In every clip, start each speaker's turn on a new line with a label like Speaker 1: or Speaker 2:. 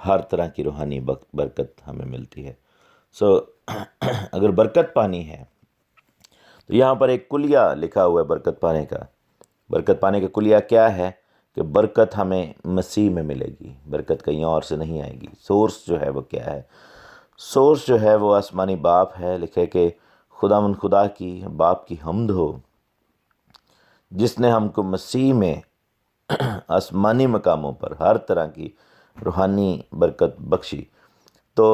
Speaker 1: ہر طرح کی روحانی برکت ہمیں ملتی ہے۔ سو اگر برکت پانی ہے تو یہاں پر ایک کلیہ لکھا ہوا ہے برکت پانے کا۔ برکت پانے کا کلیہ کیا ہے کہ برکت ہمیں مسیح میں ملے گی، برکت کہیں اور سے نہیں آئے گی۔ سورس جو ہے وہ کیا ہے؟ سورس جو ہے وہ آسمانی باپ ہے۔ لکھے کہ خدا کی باپ کی حمد ہو جس نے ہم کو مسیح میں آسمانی مقاموں پر ہر طرح کی روحانی برکت بخشی۔ تو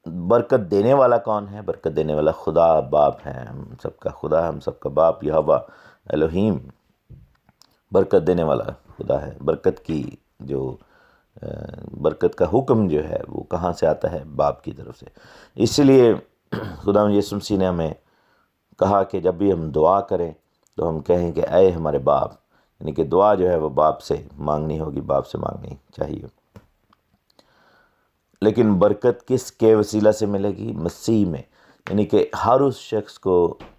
Speaker 1: برکت دینے والا کون ہے؟ برکت دینے والا خدا باپ ہے، ہم سب کا خدا، ہم سب کا باپ یہوہ الوہیم برکت دینے والا خدا ہے۔ برکت کی جو برکت کا حکم جو ہے وہ کہاں سے آتا ہے؟ باپ کی طرف سے۔ اس لیے خدا یسوع مسیح نے ہمیں کہا کہ جب بھی ہم دعا کریں تو ہم کہیں کہ اے ہمارے باپ، یعنی کہ دعا جو ہے وہ باپ سے مانگنی ہوگی، باپ سے مانگنی چاہیے۔ لیکن برکت کس کے وسیلہ سے ملے گی؟ مسیح میں، یعنی کہ ہر اس شخص کو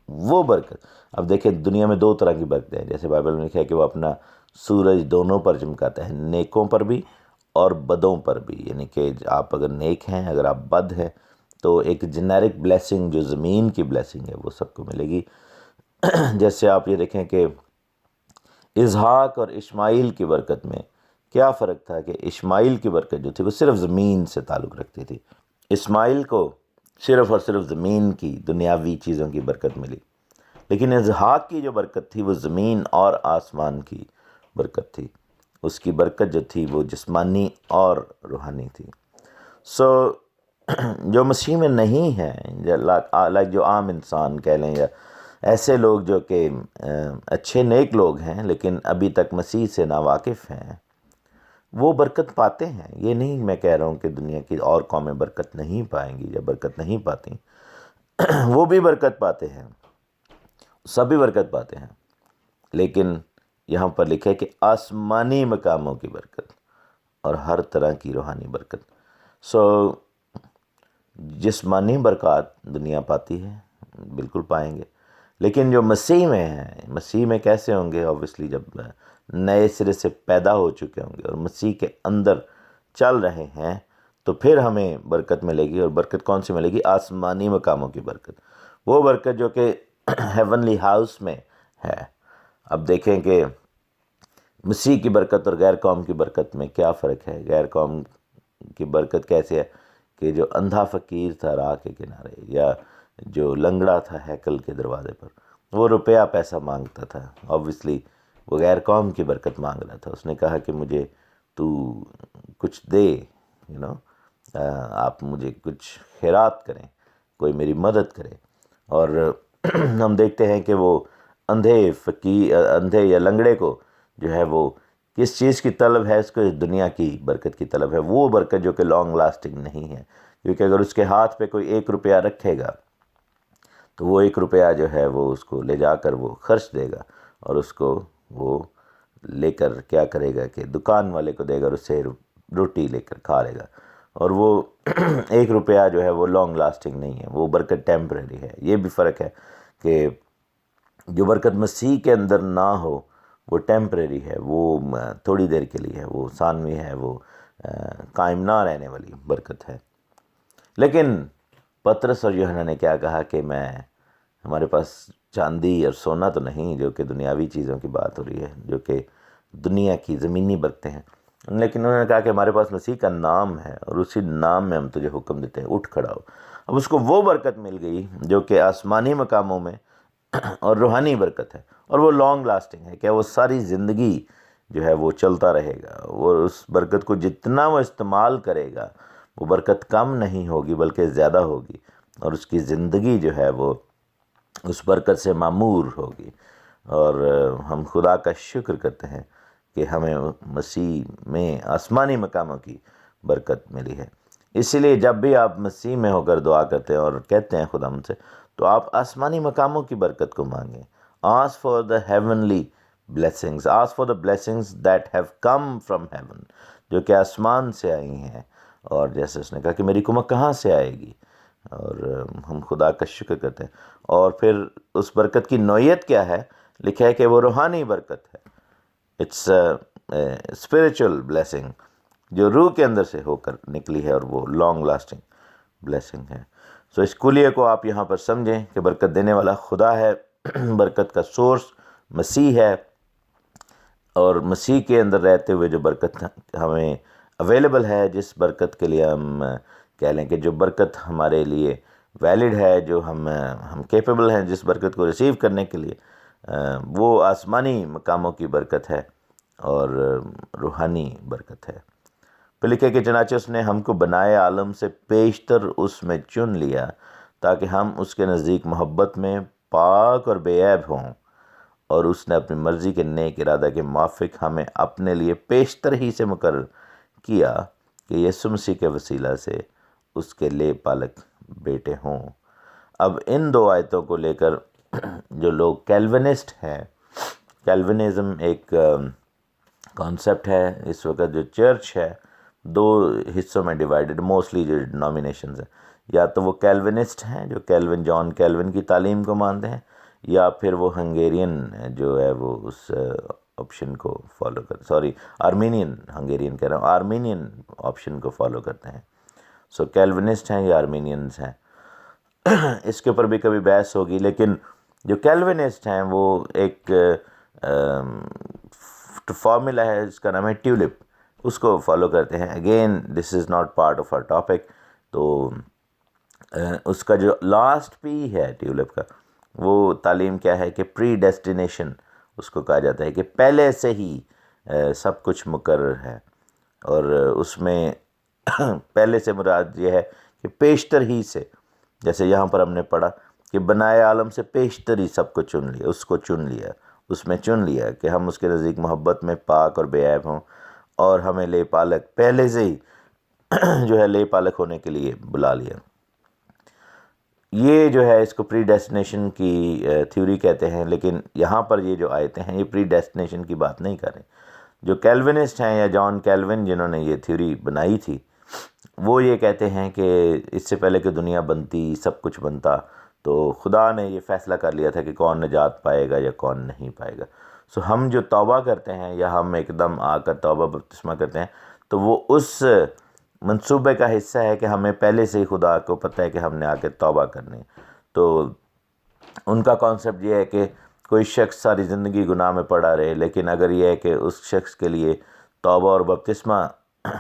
Speaker 1: وہ برکت۔ اب دیکھیں دنیا میں 2 طرح کی برکتیں ہیں، جیسے بائبل میں لکھا ہے کہ وہ اپنا سورج دونوں پر چمکاتا ہے، نیکوں پر بھی اور بدوں پر بھی۔ یعنی کہ آپ اگر نیک ہیں، اگر آپ بد ہیں، تو ایک جنیرک بلیسنگ جو زمین کی بلیسنگ ہے وہ سب کو ملے گی۔ جیسے آپ یہ دیکھیں کہ اسحاق اور اسماعیل کی برکت میں کیا فرق تھا کہ اسماعیل کی برکت جو تھی وہ صرف زمین سے تعلق رکھتی تھی، اسماعیل کو صرف اور صرف زمین کی دنیاوی چیزوں کی برکت ملی، لیکن اسحاق کی جو برکت تھی وہ زمین اور آسمان کی برکت تھی۔ اس کی برکت جو تھی وہ جسمانی اور روحانی تھی۔ سو جو مسیح میں نہیں ہیں، لائک جو عام انسان کہہ لیں، یا ایسے لوگ جو کہ اچھے نیک لوگ ہیں لیکن ابھی تک مسیح سے ناواقف ہیں، وہ برکت پاتے ہیں۔ یہ نہیں میں کہہ رہا ہوں کہ دنیا کی اور قومیں برکت نہیں پائیں گی یا برکت نہیں پاتی، وہ بھی برکت پاتے ہیں، سبھی برکت پاتے ہیں، لیکن یہاں پر لکھا ہے کہ آسمانی مقاموں کی برکت اور ہر طرح کی روحانی برکت۔ سو جسمانی برکات دنیا پاتی ہے، بالکل پائیں گے، لیکن جو مسیح میں ہیں، مسیح میں کیسے ہوں گے؟ اوبویسلی جب نئے سرے سے پیدا ہو چکے ہوں گے اور مسیح کے اندر چل رہے ہیں تو پھر ہمیں برکت ملے گی۔ اور برکت کون سی ملے گی؟ آسمانی مقاموں کی برکت، وہ برکت جو کہ ہیونلی ہاؤس میں ہے۔ اب دیکھیں کہ مسیح کی برکت اور غیر قوم کی برکت میں کیا فرق ہے۔ غیر قوم کی برکت کیسے ہے کہ جو اندھا فقیر تھا راہ کے کنارے، یا جو لنگڑا تھا ہیکل کے دروازے پر، وہ روپیہ پیسہ مانگتا تھا، اوبویسلی وہ غیر قوم کی برکت مانگ رہا تھا۔ اس نے کہا کہ مجھے تو کچھ دے، آپ مجھے کچھ خیرات کریں، کوئی میری مدد کرے۔ اور ہم دیکھتے ہیں کہ وہ اندھے یا لنگڑے کو جو ہے وہ کس چیز کی طلب ہے؟ اس کو دنیا کی برکت کی طلب ہے، وہ برکت جو کہ لانگ لاسٹنگ نہیں ہے، کیونکہ اگر اس کے ہاتھ پہ کوئی 1 روپیہ رکھے گا تو وہ 1 روپیہ جو ہے وہ اس کو لے جا کر وہ خرچ دے گا، اور اس کو وہ لے کر کیا کرے گا کہ دکان والے کو دے گا اور اس سے روٹی لے کر کھا لے گا، اور وہ 1 روپیہ جو ہے وہ لانگ لاسٹنگ نہیں ہے، وہ برکت ٹیمپریری ہے۔ یہ بھی فرق ہے کہ جو برکت مسیح کے اندر نہ ہو وہ ٹیمپریری ہے، وہ تھوڑی دیر کے لیے ہے، وہ ثانوی ہے، وہ قائم نہ رہنے والی برکت ہے۔ لیکن پطرس اور یوحنا نے کیا کہا کہ ہمارے پاس چاندی اور سونا تو نہیں، جو کہ دنیاوی چیزوں کی بات ہو رہی ہے، جو کہ دنیا کی زمینی برکتیں ہیں، لیکن انہوں نے کہا کہ ہمارے پاس مسیح کا نام ہے اور اسی نام میں ہم تجھے حکم دیتے ہیں، اٹھ کھڑا ہو۔ اب اس کو وہ برکت مل گئی جو کہ آسمانی مقاموں میں اور روحانی برکت ہے، اور وہ لانگ لاسٹنگ ہے کہ وہ ساری زندگی جو ہے وہ چلتا رہے گا۔ وہ اس برکت کو جتنا وہ استعمال کرے گا وہ برکت کم نہیں ہوگی بلکہ زیادہ ہوگی، اور اس کی زندگی جو ہے وہ اس برکت سے معمور ہوگی۔ اور ہم خدا کا شکر کرتے ہیں کہ ہمیں مسیح میں آسمانی مقاموں کی برکت ملی ہے۔ اسی لیے جب بھی آپ مسیح میں ہو کر دعا کرتے ہیں اور کہتے ہیں خدا ہم سے، تو آپ آسمانی مقاموں کی برکت کو مانگیں۔ Ask for the heavenly blessings, ask for the blessings that have come from heaven، جو کہ آسمان سے آئی ہیں۔ اور جیسے اس نے کہا کہ میری کمک کہاں سے آئے گی، اور ہم خدا کا شکر کرتے ہیں۔ اور پھر اس برکت کی نوعیت کیا ہے؟ لکھا ہے کہ وہ روحانی برکت ہے، اٹس اسپریچول بلیسنگ، جو روح کے اندر سے ہو کر نکلی ہے، اور وہ لانگ لاسٹنگ بلیسنگ ہے۔ سو اس کلیے کو آپ یہاں پر سمجھیں کہ برکت دینے والا خدا ہے، برکت کا سورس مسیح ہے، اور مسیح کے اندر رہتے ہوئے جو برکت ہمیں اویلیبل ہے، جس برکت کے لیے ہم کہہ لیں کہ جو برکت ہمارے لیے ویلڈ ہے، جو ہم کیپیبل ہیں جس برکت کو ریسیو کرنے کے لیے، وہ آسمانی مقاموں کی برکت ہے اور روحانی برکت ہے۔ پھر لکھے کہ چنانچہ اس نے ہم کو بنائے عالم سے پیشتر اس میں چن لیا، تاکہ ہم اس کے نزدیک محبت میں پاک اور بے عیب ہوں، اور اس نے اپنی مرضی کے نیک ارادہ کے موافق ہمیں اپنے لیے پیشتر ہی سے مقرر کیا کہ یسوع مسیح کے وسیلہ سے اس کے لے پالک بیٹے ہوں۔ اب ان دو آیتوں کو لے کر جو لوگ کیلونسٹ ہیں، کیلونزم ایک کانسیپٹ ہے، اس وقت جو چرچ ہے دو حصوں میں ڈیوائیڈڈ، موسٹلی جو ڈینومینیشنز ہیں، یا تو وہ کیلونسٹ ہیں جو جان کیلون کی تعلیم کو مانتے ہیں، یا پھر وہ ہنگیرین جو ہے وہ اس آپشن کو فالو آرمینین آرمینین آپشن کو فالو کرتے ہیں۔ سو کیلونسٹ ہیں یا آرمینینز ہیں، اس کے اوپر بھی کبھی بحث ہوگی، لیکن جو کیلونسٹ ہیں وہ ایک فارمولا ہے جس کا نام ہے ٹیولپ، اس کو فالو کرتے ہیں۔ Again this is not part of our topic, تو اس کا جو لاسٹ پی ہے ٹیولپ کا، وہ تعلیم کیا ہے کہ پری ڈیسٹینیشن اس کو کہا جاتا ہے، کہ پہلے سے ہی سب کچھ مقرر ہے، اور اس میں پہلے سے مراد یہ ہے کہ پیشتر ہی سے، جیسے یہاں پر ہم نے پڑھا کہ بنائے عالم سے پیشتر ہی سب کو چن لیا، اس کو چن لیا، اس میں چن لیا کہ ہم اس کے نزدیک محبت میں پاک اور بے عیب ہوں، اور ہمیں لے پالک پہلے سے ہی جو ہے لے پالک ہونے کے لیے بلا لیا۔ یہ جو ہے اس کو پری ڈیسٹینیشن کی تھیوری کہتے ہیں، لیکن یہاں پر یہ جو آیتیں ہیں یہ پری ڈیسٹینیشن کی بات نہیں کر رہے۔ جو کیلونسٹ ہیں یا جان کیلون جنہوں نے یہ تھیوری بنائی تھی، وہ یہ کہتے ہیں کہ اس سے پہلے کہ دنیا بنتی، سب کچھ بنتا، تو خدا نے یہ فیصلہ کر لیا تھا کہ کون نجات پائے گا یا کون نہیں پائے گا۔ سو ہم جو توبہ کرتے ہیں یا ہم ایک دم آ کر توبہ بپتسمہ کرتے ہیں، تو وہ اس منصوبے کا حصہ ہے کہ ہمیں پہلے سے ہی خدا کو پتہ ہے کہ ہم نے آ کے توبہ کرنی۔ تو ان کا کانسیپٹ یہ ہے کہ کوئی شخص ساری زندگی گناہ میں پڑا رہے، لیکن اگر یہ ہے کہ اس شخص کے لیے توبہ اور بپتسمہ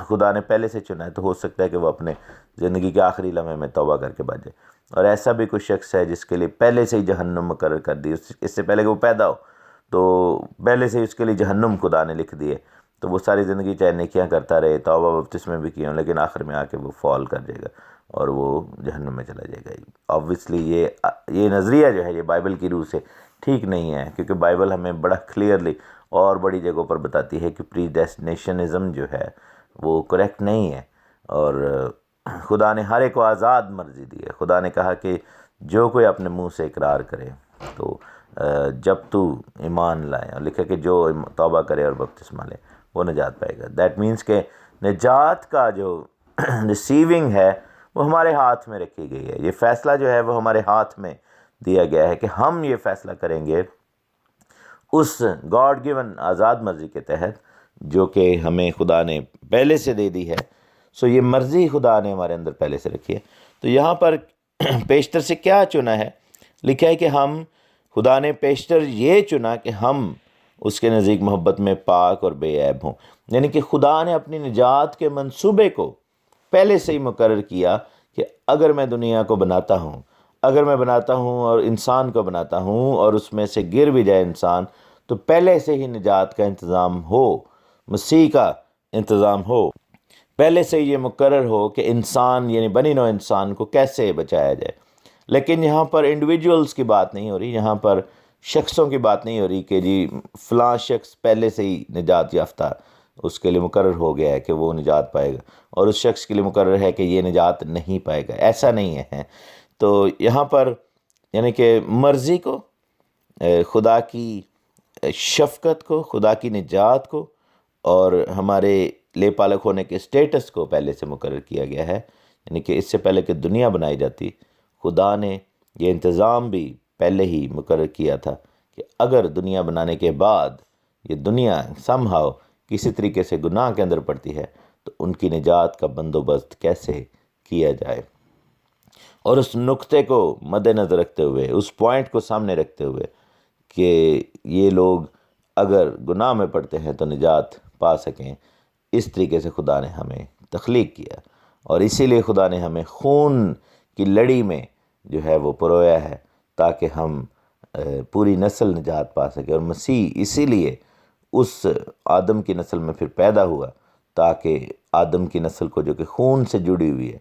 Speaker 1: خدا نے پہلے سے چنا ہے، تو ہو سکتا ہے کہ وہ اپنے زندگی کے آخری لمحے میں توبہ کر کے بچ جائے۔ اور ایسا بھی کوئی شخص ہے جس کے لیے پہلے سے ہی جہنم مقرر کر دی، اس سے پہلے کہ وہ پیدا ہو، تو پہلے سے ہی اس کے لیے جہنم خدا نے لکھ دیے، تو وہ ساری زندگی چاہے نیکیاں کرتا رہے، توبہ بپتسمے بھی کیے ہوں، لیکن آخر میں آ کے وہ فال کر جائے گا اور وہ جہنم میں چلا جائے گا۔ آبویسلی یہ نظریہ جو ہے یہ بائبل کی روح سے ٹھیک نہیں ہے، کیونکہ بائبل ہمیں بڑا کلیئرلی اور بڑی جگہوں پر بتاتی ہے کہ پری ڈیسٹینیشنزم جو ہے وہ کریکٹ نہیں ہے، اور خدا نے ہر ایک کو آزاد مرضی دی ہے۔ خدا نے کہا کہ جو کوئی اپنے منہ سے اقرار کرے، تو جب تو ایمان لائے، اور لکھا کہ جو توبہ کرے اور بپتسمہ لے وہ نجات پائے گا۔ دیٹ مینس کہ نجات کا جو ریسیونگ ہے وہ ہمارے ہاتھ میں رکھی گئی ہے، یہ فیصلہ جو ہے وہ ہمارے ہاتھ میں دیا گیا ہے کہ ہم یہ فیصلہ کریں گے اس گاڈ گیون آزاد مرضی کے تحت جو کہ ہمیں خدا نے پہلے سے دے دی ہے۔ سو یہ مرضی خدا نے ہمارے اندر پہلے سے رکھی ہے۔ تو یہاں پر پیشتر سے کیا چنا ہے؟ لکھا ہے کہ خدا نے پیشتر یہ چنا کہ ہم اس کے نزدیک محبت میں پاک اور بے عیب ہوں، یعنی کہ خدا نے اپنی نجات کے منصوبے کو پہلے سے ہی مقرر کیا کہ اگر میں دنیا کو بناتا ہوں، اور انسان کو بناتا ہوں اور اس میں سے گر بھی جائے انسان، تو پہلے سے ہی نجات کا انتظام ہو، مسیح کا انتظام ہو، پہلے سے یہ مقرر ہو کہ انسان یعنی بنی نوع انسان کو کیسے بچایا جائے۔ لیکن یہاں پر انڈیویجولز کی بات نہیں ہو رہی، یہاں پر شخصوں کی بات نہیں ہو رہی کہ جی فلاں شخص پہلے سے ہی نجات یافتہ، اس کے لیے مقرر ہو گیا ہے کہ وہ نجات پائے گا، اور اس شخص کے لیے مقرر ہے کہ یہ نجات نہیں پائے گا، ایسا نہیں ہے۔ تو یہاں پر یعنی کہ مرضی کو، خدا کی شفقت کو، خدا کی نجات کو، اور ہمارے لے پالک ہونے کے اسٹیٹس کو پہلے سے مقرر کیا گیا ہے، یعنی کہ اس سے پہلے کہ دنیا بنائی جاتی خدا نے یہ انتظام بھی پہلے ہی مقرر کیا تھا کہ اگر دنیا بنانے کے بعد یہ دنیا سم ہاؤ کسی طریقے سے گناہ کے اندر پڑتی ہے، تو ان کی نجات کا بندوبست کیسے کیا جائے، اور اس نقطے کو مد نظر رکھتے ہوئے، اس پوائنٹ کو سامنے رکھتے ہوئے کہ یہ لوگ اگر گناہ میں پڑتے ہیں تو نجات پا سکیں، اس طریقے سے خدا نے ہمیں تخلیق کیا، اور اسی لیے خدا نے ہمیں خون کی لڑی میں جو ہے وہ پرویا ہے تاکہ ہم پوری نسل نجات پا سکے، اور مسیح اسی لیے اس آدم کی نسل میں پھر پیدا ہوا تاکہ آدم کی نسل کو جو کہ خون سے جڑی ہوئی ہے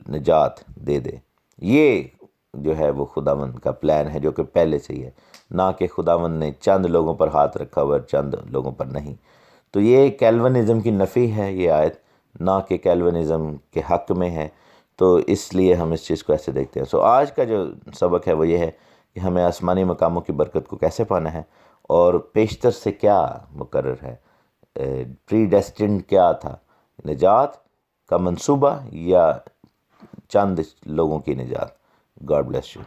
Speaker 1: نجات دے دے۔ یہ جو ہے وہ خداوند کا پلان ہے جو کہ پہلے سے ہی ہے، نہ کہ خداوند نے چند لوگوں پر ہاتھ رکھا ہوا چند لوگوں پر نہیں۔ تو یہ کیلونزم کی نفی ہے یہ آیت، نہ کہ کیلونزم کے حق میں ہے، تو اس لیے ہم اس چیز کو ایسے دیکھتے ہیں۔ آج کا جو سبق ہے وہ یہ ہے کہ ہمیں آسمانی مقاموں کی برکت کو کیسے پانا ہے، اور پیشتر سے کیا مقرر ہے، پری ڈیسٹنڈ کیا تھا، نجات کا منصوبہ یا چند لوگوں کی نجات۔ God bless you.